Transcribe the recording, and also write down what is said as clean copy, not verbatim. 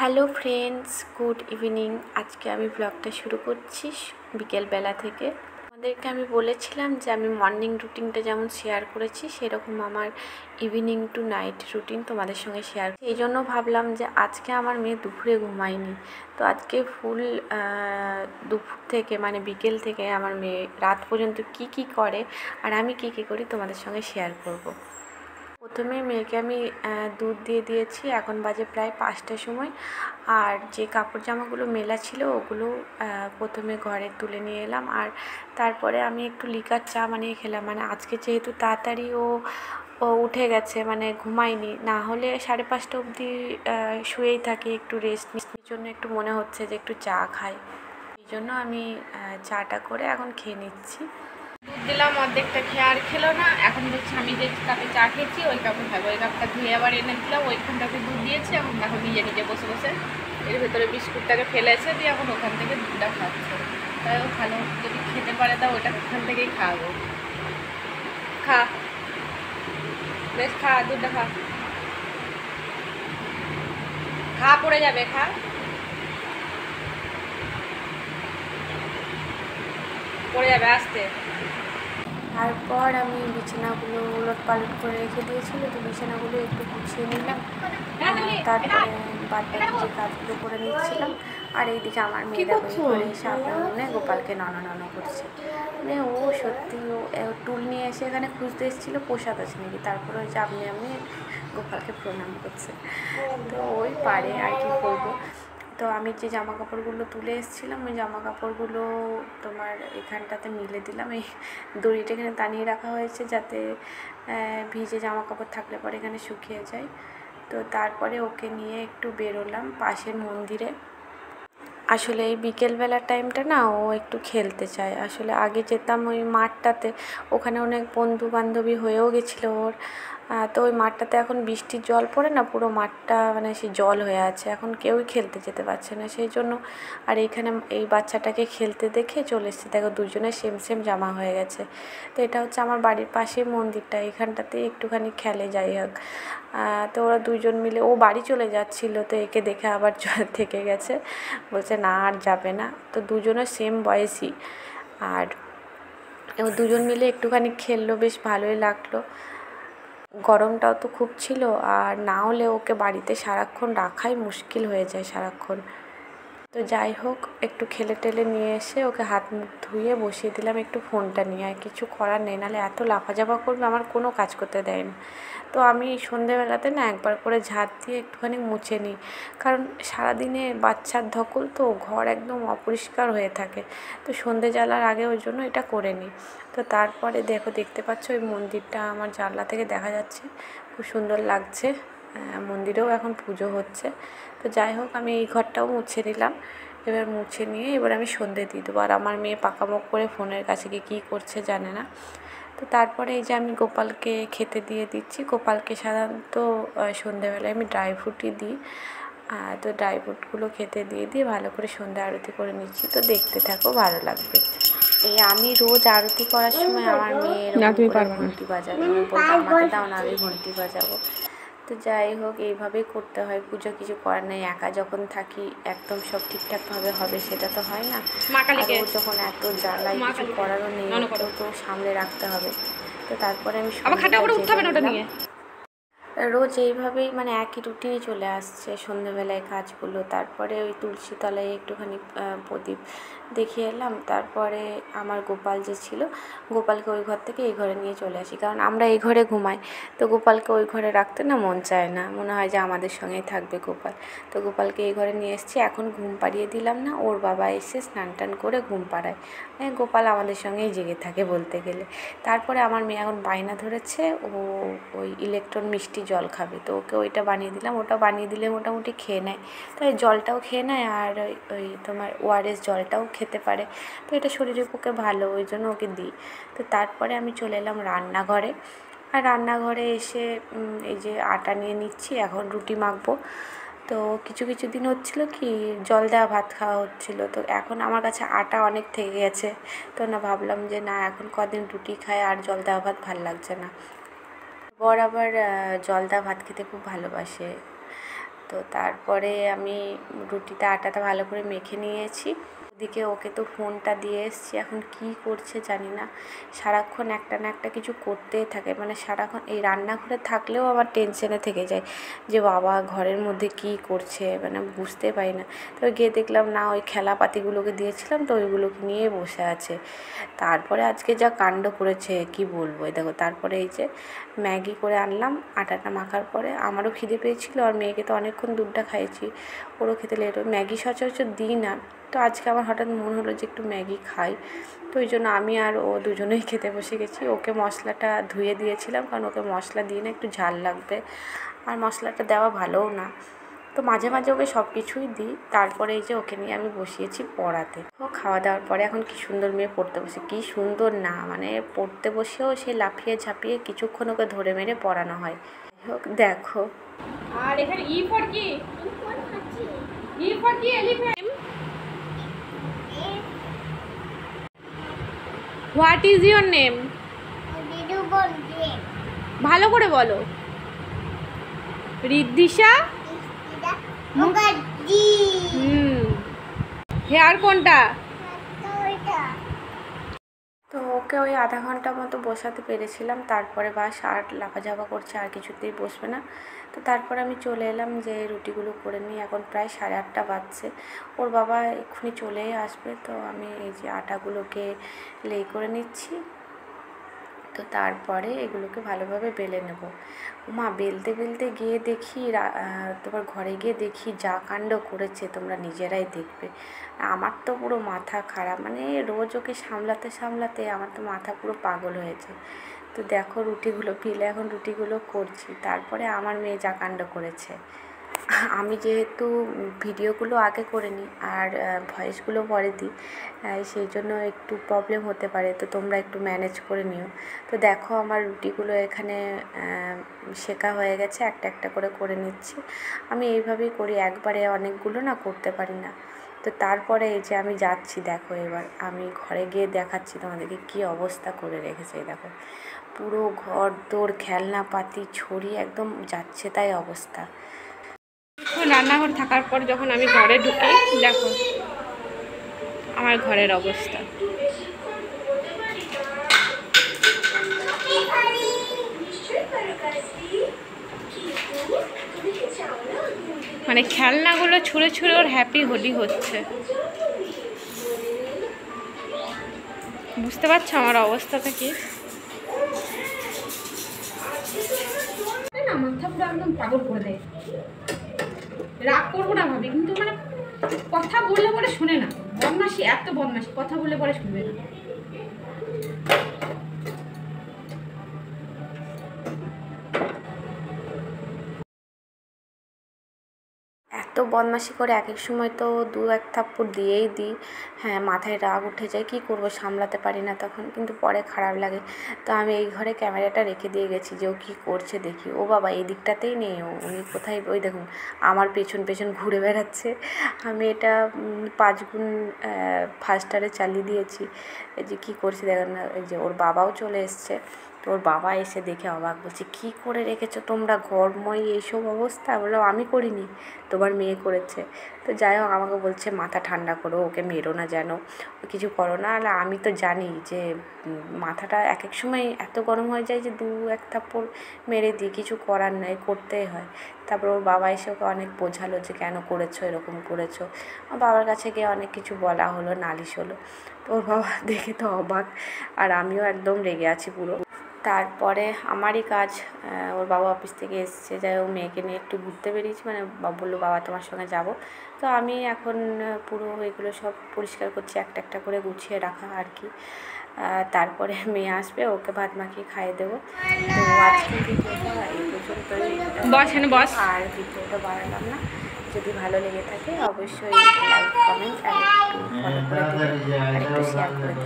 Hello friends, good evening. আজকে আমি ব্লগটা শুরু করছি বিকেলবেলা থেকে। আমাদেরকে আমি বলেছিলাম যে আমি মর্নিং রুটিনটা যেমন শেয়ার করেছি সেরকম আমার ইভিনিং টু নাইট রুটিন তোমাদের সঙ্গে শেয়ার। এই জন্য ভাবলাম যে আজকে আমার মেয়ে দুপুরে ঘুমায়নি, তো আজকে ফুল দুপুর থেকে মানে বিকেল থেকে আমার মেয়ে রাত পর্যন্ত কি করে আর আমি কি করি তোমাদের সঙ্গে শেয়ার করব। প্রথমে মেয়েকে আমি দুধ দিয়ে দিয়েছি, এখন বাজে প্রায় 5টার সময়। আর যে কাপড় জামাগুলো মেলা ছিল ওগুলো প্রথমে ঘরে তুলে নিয়ে এলাম, আর তারপরে আমি একটু লিকার চা বানিয়ে খেলাম। মানে আজকে যেহেতু তাড়াতাড়ি ও উঠে গেছে, মানে ঘুমায়নি, না হলে 5:30 অবধি শুয়েই থাকি, একটু রেস্ট নির জন্য একটু মনে হচ্ছে যে একটু চা খাই। এই জন্য আমি চাটা করে এখন খেয়ে নিচ্ছি। দুধ দিলাম, অর্ধেকটা খেয়ে আর খেলো না। এখন দেখছি আমি যে কাপে চা খেয়েছি ওই কাপে খাবো। ওই কাপটা ধুয়ে আবার এনে দিলাম, ওইখানটাতে দুধ দিয়েছি। এখন দেখো নিজে নিজে বসে বসে এর ভেতরে বিস্কুটটাকে ফেলেছে, দিয়ে এখন ওখান থেকে দুধটা খাচ্ছে। তাই ও ভালো, যদি খেতে পারে তা ওটা ওখান থেকেই খাওয়াবো। খা, বেশ খা, দুধটা খা, খা পড়ে যাবে, খা, পড়ে যাবে, আসতে। তারপর আমি বিছানাগুলো উলটপালট করে রেখে দিয়েছিল, তো বিছানাগুলো একটু গুছিয়ে নিলাম। তারপরে বাদবাকি যে কাজগুলো করে নিচ্ছিলাম। আর এইদিকে আমার মেয়েরা ঘরে এসে আপন মনে গোপালকে নন করছে। মানে ও সত্যি ও টুল নিয়ে এসে এখানে খুঁজতে এসেছিলো প্রসাদ আছে নাকি, তারপরে ওই যে আপনি গোপালকে প্রণাম করছে। তো ওই পারে আর কি করবো। তো আমি যে জামা কাপড়গুলো তুলে এসেছিলাম ওই জামা কাপড়গুলো তোমার এখানটাতে মিলে দিলাম। এই দড়িটা এখানে টানিয়ে রাখা হয়েছে যাতে ভিজে জামা কাপড় থাকলে পরে এখানে শুকিয়ে যায়। তো তারপরে ওকে নিয়ে একটু বেরোলাম পাশের মন্দিরে। আসলে এই বিকেলবেলার টাইমটা না ও একটু খেলতে চায়। আসলে আগে যেতাম ওই মাঠটাতে, ওখানে অনেক বন্ধু বান্ধবী হয়েও গেছিলো ওর। তো ওই মাঠটাতে এখন বৃষ্টির জল পড়ে না, পুরো মাঠটা মানে সে জল হয়ে আছে, এখন কেউই খেলতে যেতে পারছে না, সেই জন্য। আর এইখানে এই বাচ্চাটাকে খেলতে দেখে চলে এসেছে, দেখো দুজনে সেম জামা হয়ে গেছে। তো এটা হচ্ছে আমার বাড়ির পাশেই মন্দিরটা, এখানটাতে একটুখানি খেলে যাই হোক। তো ওরা দুজন মিলে, ও বাড়ি চলে যাচ্ছিলো, তো একে দেখে আবার থেকে গেছে, বলছে না আর যাবে না। তো দুজনের সেম বয়সী, আর ও দুজন মিলে একটুখানি খেললো, বেশ ভালোই লাগলো। গরমটাও তো খুব ছিল, আর না হলে ওকে বাড়িতে সারাক্ষণ রাখাই মুশকিল হয়ে যায় সারাক্ষণ। তো যাই হোক, একটু খেলে টেলে নিয়ে এসে ওকে হাত মুখ ধুয়ে বসিয়ে দিলাম একটু ফোনটা নিয়ে। আর কিছু করার নেই, নাহলে এত লাফাঝাপা করবে, আমার কোনো কাজ করতে দেয় না। তো আমি সন্ধেবেলাতে না একবার করে ঝাড় দিয়ে একটুখানি মুছে নিই, কারণ সারাদিনে বাচ্চার ধকল তো ঘর একদম অপরিষ্কার হয়ে থাকে। তো সন্ধে জ্বালার আগে ওই জন্য এটা করে নিই। তো তারপরে দেখতে পাচ্ছ ওই মন্দিরটা আমার জানলা থেকে দেখা যাচ্ছে, খুব সুন্দর লাগছে। মন্দিরেও এখন পুজো হচ্ছে। তো যাই হোক, আমি এই ঘরটাও মুছে নিলাম। এবার মুছে নিয়ে এবার আমি সন্ধে দিয়ে দেবো। আর আমার মেয়ে পাকামোক করে ফোনের কাছে গিয়ে কী করছে জানে না। তো তারপরে এই যে আমি গোপালকে খেতে দিয়ে দিচ্ছি। গোপালকে সাধারণত সন্ধেবেলায় আমি ড্রাই ফ্রুটই দিই। তো ড্রাই ফ্রুটগুলো খেতে দিয়ে ভালো করে সন্ধ্যা আরতি করে নিচ্ছি। তো দেখতে থাকো, ভালো লাগবে। এই আমি রোজ আরতি করার সময় আমার মেয়ে এরকম করে ঘন্টি বাজাবে, বলতে আমাকে দাও না, আমি ঘন্টি বাজাবো। তো যাই হোক, এইভাবেই করতে হয়, পুজো কিছু করার নেই। একা যখন থাকি একদম সব ঠিকঠাকভাবে হবে সেটা তো হয় না। আর ও যখন এত জ্বালায়, কিছু করারও নেই, ওকেও তো সামলে রাখতে হবে। তো তারপরে আমি রোজ এইভাবেই মানে একই রুটিনে চলে আসছে সন্ধ্যেবেলায় কাজগুলো। তারপরে ওই তুলসী তলায় একটুখানি প্রদীপ দেখিয়ে এলাম। তারপরে আমার গোপাল যে ছিল, গোপালকে ওই ঘর থেকে এই ঘরে নিয়ে চলে আসি, কারণ আমরা এই ঘরে ঘুমাই। তো গোপালকে ওই ঘরে রাখতে না মন চায় না, মনে হয় যে আমাদের সঙ্গেই থাকবে গোপাল। তো গোপালকে এই ঘরে নিয়ে এসেছি। এখন ঘুম পাড়িয়ে দিলাম না, ওর বাবা এসে স্নান টান করে ঘুম পাড়ায়। গোপাল আমাদের সঙ্গেই জেগে থাকে বলতে গেলে। তারপরে আমার মেয়ে এখন বায়না ধরেছে, ও ওই ইলেকট্রন মিষ্টি জল খাবে। তো ওকে ওইটা বানিয়ে দিলাম, ওটা বানিয়ে দিলে মোটামুটি খেয়ে নেয়। তো এই জলটাও খেয়ে নেয়, আর ওই তোমার ওআরএস জলটাও খেতে পারে। তো এটা শরীরের পক্ষে ভালো, ওই জন্য ওকে দিই। তো তারপরে আমি চলে এলাম রান্নাঘরে। আর রান্নাঘরে এসে এই যে আটা নিয়ে নিচ্ছি, এখন রুটি মাখবো। তো কিছু দিন হচ্ছিলো কি জল দেওয়া ভাত খাওয়া হচ্ছিলো, তো এখন আমার কাছে আটা অনেক থেকে গেছে। তো না, ভাবলাম যে না, এখন কদিন রুটি খাই, আর জল দেওয়া ভাত ভাল লাগছে না। বর আবার জল দেওয়া ভাত খেতে খুব ভালোবাসে। তো তারপরে আমি রুটিটা আটাটা ভালো করে মেখে নিয়েছি। ওদিকে ওকে তো ফোনটা দিয়ে এসেছি, এখন কি করছে জানি না, সারাক্ষণ একটা না একটা কিছু করতেই থাকে, মানে সারাক্ষণ এই রান্নাঘরে থাকলেও আমার টেনশনে থেকে যায় যে বাবা ঘরের মধ্যে কি করছে, মানে বুঝতে পারি না। তো গিয়ে দেখলাম না, ওই খেলাপাতিগুলোকে দিয়েছিলাম তো ওইগুলোকে নিয়ে বসে আছে। তারপরে আজকে যা কাণ্ড করেছে কি বলবো। এই দেখো, তারপরে এই যে ম্যাগি করে আনলাম আটাটা মাখার পরে। আমারও খিদে পেয়েছিলো আর মেয়েকে তো অনেকক্ষণ দুধটা খাইয়েছি, ওরও খেতে লেট। ম্যাগি সচরাচর দিই না, তো আজকে আমার হঠাৎ মনে হলো যে একটু ম্যাগি খাই, তো ওই জন্য আমি আর ও দুজনেই খেতে বসে গেছি। ওকে মশলাটা ধুয়ে দিয়েছিলাম, কারণ ওকে মশলা দিয়ে না একটু ঝাল লাগবে, আর মশলাটা দেওয়া ভালোও না, তো মাঝে মাঝে ওকে সব কিছুই দিই। তারপরে এই যে ওকে নিয়ে আমি বসিয়েছি পড়াতে। ও খাওয়া দাওয়ার পরে এখন কি সুন্দর মেয়ে পড়তে বসে, কি সুন্দর না, মানে পড়তে বসেও সে লাফিয়ে ঝাঁপিয়ে কিছুক্ষণ ওকে ধরে মেরে পড়ানো হয়। হোক দেখো। আর এখানে ই ফর কি? ই ফর কি? Elephant. What is your name? ভালো করে বলো। রিদ্ধিশা। হেয়ার কোনটা? তো ওকে ওই আধা ঘন্টা মতো বসাতে পেরেছিলাম, তারপরে বাস আর লাফাঝাপা করছে, আর কিছুতেই বসবে না। তো তারপরে আমি চলে এলাম যে রুটিগুলো করে নিই। এখন প্রায় 8:30 বাজছে, ওর বাবা এক্ষুনি চলেই আসবে। তো আমি এই যে আটাগুলোকে লেই করে নিচ্ছি, তো তারপরে এগুলোকে ভালোভাবে বেলে নেব। মা বেলতে বেলতে গিয়ে দেখি, তোমার ঘরে গিয়ে দেখি যা কাণ্ড করেছে, তোমরা নিজেরাই দেখবে। আমার তো পুরো মাথা খারাপ, মানে রোজ ওকে সামলাতে সামলাতে আমার তো মাথা পুরো পাগল হয়েছে। তো দেখো রুটিগুলো বেলে এখন রুটিগুলো করছি, তারপরে আমার মেয়ে যা কাণ্ড করেছে। আমি যেহেতু ভিডিওগুলো আগে করে নিই আর ভয়েসগুলো পরে দিই, সেই জন্য একটু প্রবলেম হতে পারে, তো তোমরা একটু ম্যানেজ করে নিও। তো দেখো আমার রুটিগুলো এখানে শেখা হয়ে গেছে, একটা একটা করে নিচ্ছি। আমি এইভাবেই করি, একবারে অনেকগুলো না করতে পারি না। তো তারপরে এই যে আমি যাচ্ছি, দেখো এবার আমি ঘরে গিয়ে দেখাচ্ছি তোমাদেরকে কী অবস্থা করে রেখেছে। দেখো পুরো ঘর দোর খেলনাপাতি ছড়িয়ে একদম যাচ্ছে তাই অবস্থা। রান্নাঘর থাকার পর যখন আমি ঘরে ঢুকি, দেখো আমার ঘরের অবস্থা। মানে খেলনাগুলো ছুঁড়ে ছুঁড়ে ওর হ্যাপি হোলি হচ্ছে, বুঝতে পারছো আমার অবস্থাটা কি? না মাথা পুরো একদম পাগল করে দেয়। রাগ করবো না ভাবি, কিন্তু মানে কথা বললে পরে শোনে না। বদমাশি, এত বদমাশি, কথা বললে পরে শুনবে না। এত বদমাশি করে, এক এক সময় তো 2-1 থাপ্পড় দিয়েই দিই। হ্যাঁ, মাথায় রাগ উঠে যায়, কী করবো, সামলাতে পারি না তখন, কিন্তু পরে খারাপ লাগে। তো আমি এই ঘরে ক্যামেরাটা রেখে দিয়ে গেছি যে ও কী করছে দেখি। ও বাবা, এই দিকটাতেই নেই, উনি কোথায়, ওই দেখুন আমার পেছন পেছন ঘুরে বেড়াচ্ছে। আমি এটা 5 গুণ ফাস্টারে চালিয়ে দিয়েছি। এই যে কী করছে দেখেন না, এই যে ওর বাবাও চলে এসছে। তো ওর বাবা এসে দেখে অবাক, বলছে কী করে রেখেছো তোমরা ঘরময় এইসব অবস্থা? বললাম আমি করিনি, তোমার মেয়ে করেছে। তো যাই হোক, আমাকে বলছে মাথা ঠান্ডা করো, ওকে মেরো না, যেন কিছু করো না। আর আমি তো জানি যে মাথাটা এক এক সময় এত গরম হয়ে যায় যে 2-1 থাপ্পড় মেরে দিই, কিছু করার নাই, করতেই হয়। তারপর ওর বাবা এসে ওকে অনেক বোঝালো যে কেন করেছো, এরকম করেছো। বাবার কাছে গিয়ে অনেক কিছু বলা হলো, নালিশ হলো। তো ওর বাবা দেখে তো অবাক, আর আমিও একদম রেগে আছি পুরো। তারপরে আমারই কাজ, ওর বাবা অফিস থেকে এসছে, যাই হোক মেয়েকে নিয়ে একটু ঘুরতে বেরিয়েছি, মানে বললো বাবা তোমার সঙ্গে যাব। তো আমি এখন পুরো এগুলো সব পরিষ্কার করছি, একটা একটা করে গুছিয়ে রাখা আর কি। তারপরে মেয়ে আসবে, ওকে ভাত মাখিয়ে খাইয়ে দেবো। তো আজকের ভিডিওটা এই পর্যন্তই, আর ভিডিওটা বাড়ালাম না। যদি ভালো লেগে থাকে অবশ্যই লাইক, কমেন্ট আর একটু ফলো করে দেবেন আর একটু শেয়ার করে দেবেন।